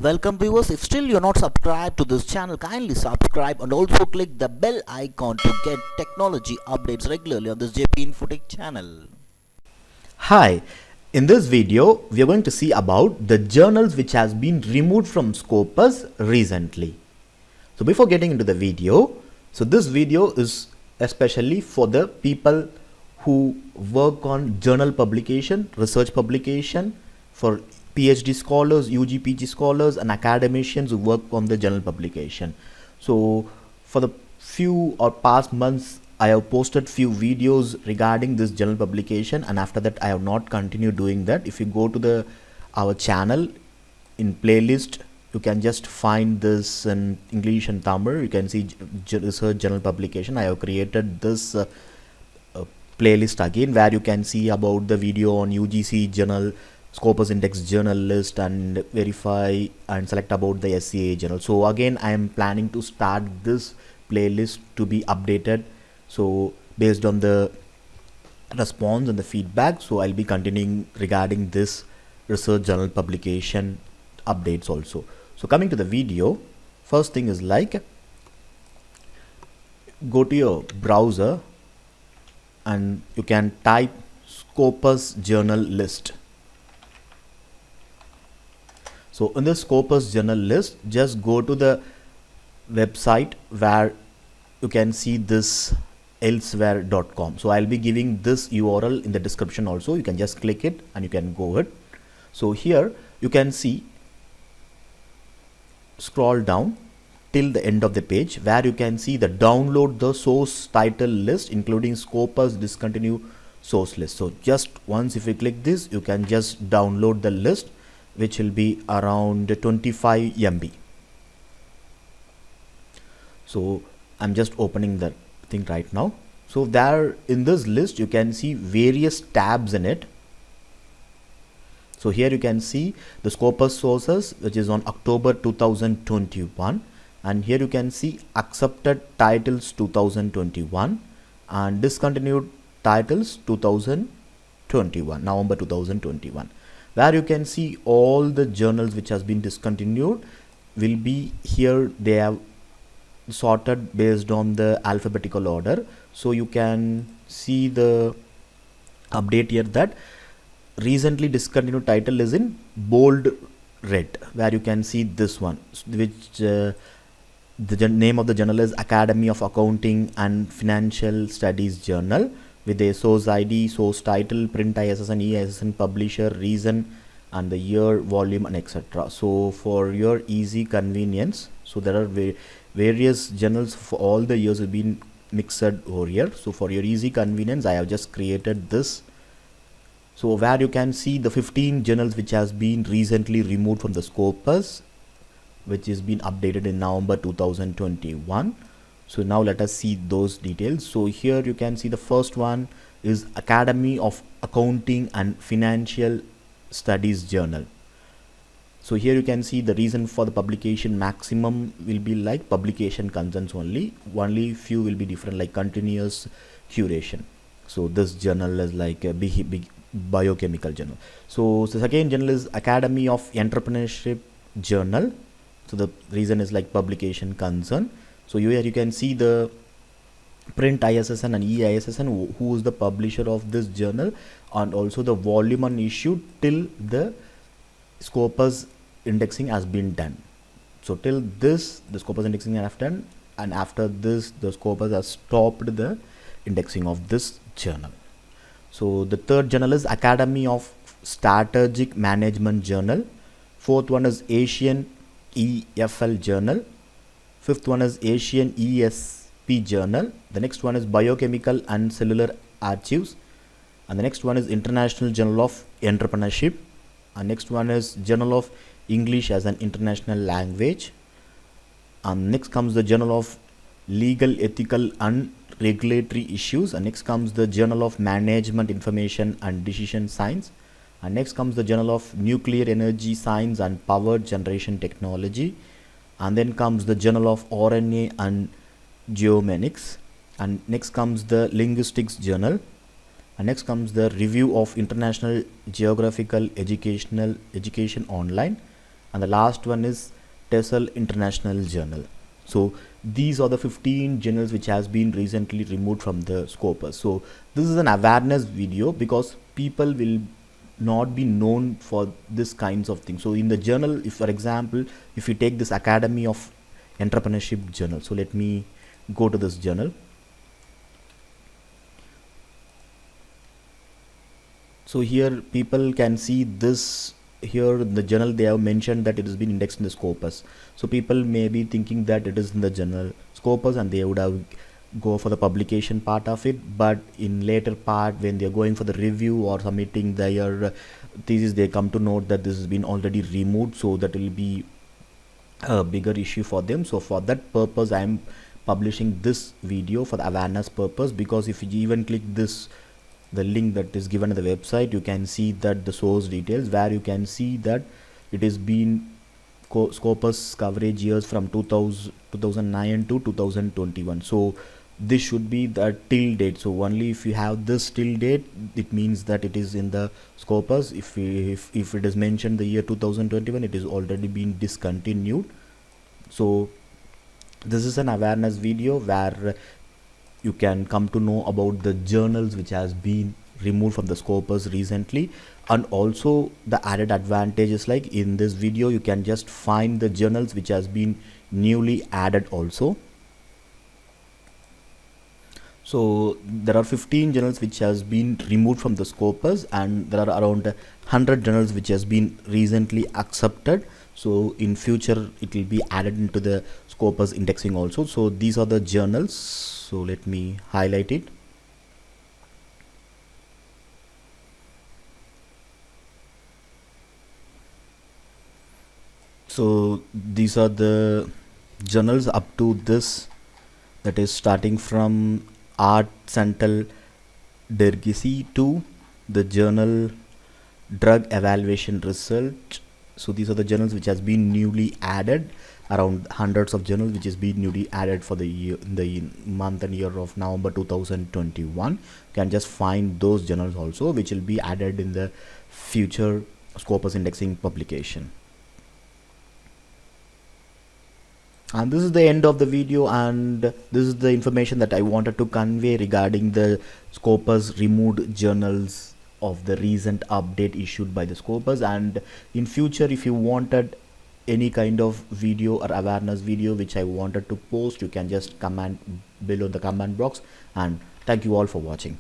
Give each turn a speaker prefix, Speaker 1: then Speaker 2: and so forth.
Speaker 1: Welcome viewers, if still you're not subscribed to this channel, kindly subscribe and also click the bell icon to get technology updates regularly on this JP Infotech channel.
Speaker 2: Hi, in this video we are going to see about the journals which has been removed from Scopus recently. So before getting into the video, this video is especially for the people who work on journal publication, research publication, for PhD scholars, UG, PG scholars and academicians who work on the journal publication. So for the few or past months I have posted few videos regarding this journal publication, and after that I have not continued doing that. If you go to our channel in playlist, you can just find this in English and Tamil. You can see research journal publication. I have created this playlist again where you can see about the video on UGC journal, Scopus Index journal list, and verify and select about the SCA journal. So again I am planning to start this playlist to be updated, so based on the response and the feedback. So I'll be continuing regarding this research journal publication updates also. So coming to the video, first thing is like, go to your browser and you can type Scopus journal list. So in the Scopus journal list, just go to the website where you can see this elsewhere.com. so I'll be giving this URL in the description also. You can just click it and you can go it. So here you can see, scroll down till the end of the page where you can see the download the source title list including Scopus discontinued source list. So just once if you click this, you can just download the list, which will be around 25 MB. So I'm just opening the thing right now. So there in this list you can see various tabs in it. So here you can see the Scopus sources, which is on October 2021, and here you can see accepted titles 2021 and discontinued titles 2021, November 2021, where you can see all the journals which has been discontinued will be here. They have sorted based on the alphabetical order. So you can see the update here that recently discontinued title is in bold red, where you can see this one, which the name of the journal is Academy of Accounting and Financial Studies Journal, with a source ID, source title, print ISSN, EISSN, publisher, reason, and the year, volume, and etc. So for your easy convenience, so there are various journals for all the years have been mixed over here. So for your easy convenience, I have just created this. So where you can see the 15 journals which has been recently removed from the Scopus, which is been updated in November 2021. So now let us see those details. So here you can see the first one is Academy of Accounting and Financial Studies Journal. So here you can see the reason for the publication maximum will be like publication concerns only few will be different, like continuous curation. So this journal is like a big biochemical journal. So the second journal is Academy of Entrepreneurship Journal. So the reason is like publication concern. So here you can see the print ISSN and EISSN, who is the publisher of this journal, and also the volume and issue till the Scopus indexing has been done. So till this the Scopus indexing has done, and after this the Scopus has stopped the indexing of this journal. So the third journal is Academy of Strategic Management Journal. Fourth one is Asian EFL Journal. Fifth one is Asian ESP Journal. The next one is Biochemical and Cellular Archives, and the next one is International Journal of Entrepreneurship, and next one is Journal of English as an International Language, and next comes the Journal of Legal, Ethical and Regulatory Issues, and next comes the Journal of Management Information and Decision Science, and next comes the Journal of Nuclear Energy Science and Power Generation Technology, and then comes the Journal of RNA and Geomanics, and next comes the Linguistics Journal, and next comes the Review of International Geographical Education Online, and the last one is TESOL International Journal. So these are the 15 journals which has been recently removed from the Scopus. So this is an awareness video because people will not be known for this kinds of things. So in the journal, if for example, if you take this Academy of Entrepreneurship journal, so let me go to this journal. So here people can see this. Here in the journal they have mentioned that it has been indexed in the Scopus. So people may be thinking that it is in the journal Scopus and they would have go for the publication part of it, but in later part when they are going for the review or submitting their thesis, they come to note that this has been already removed, so that will be a bigger issue for them. So for that purpose I am publishing this video for the awareness purpose, because if you even click this, the link that is given on the website, you can see that the source details, where you can see that it has been Scopus coverage years from 2009 to 2021. So this should be the till date. So only if you have this till date, it means that it is in the Scopus. If it is mentioned the year 2021, it is already been discontinued. So this is an awareness video where you can come to know about the journals which has been removed from the Scopus recently, and also the added advantages, like in this video you can just find the journals which has been newly added also. So there are 15 journals which has been removed from the Scopus, and there are around 100 journals which has been recently accepted. So in future it will be added into the Scopus indexing also. So these are the journals. So let me highlight it. So these are the journals up to this, that is starting from Art Central Dergisi to the journal Drug Evaluation Result. So these are the journals which has been newly added, around hundreds of journals which has been newly added for the year, the month and year of November 2021. You can just find those journals also, which will be added in the future Scopus indexing publication. And this is the end of the video, and this is the information that I wanted to convey regarding the Scopus removed journals of the recent update issued by the Scopus. And in future, if you wanted any kind of video or awareness video which I wanted to post, you can just comment below in the comment box. And thank you all for watching.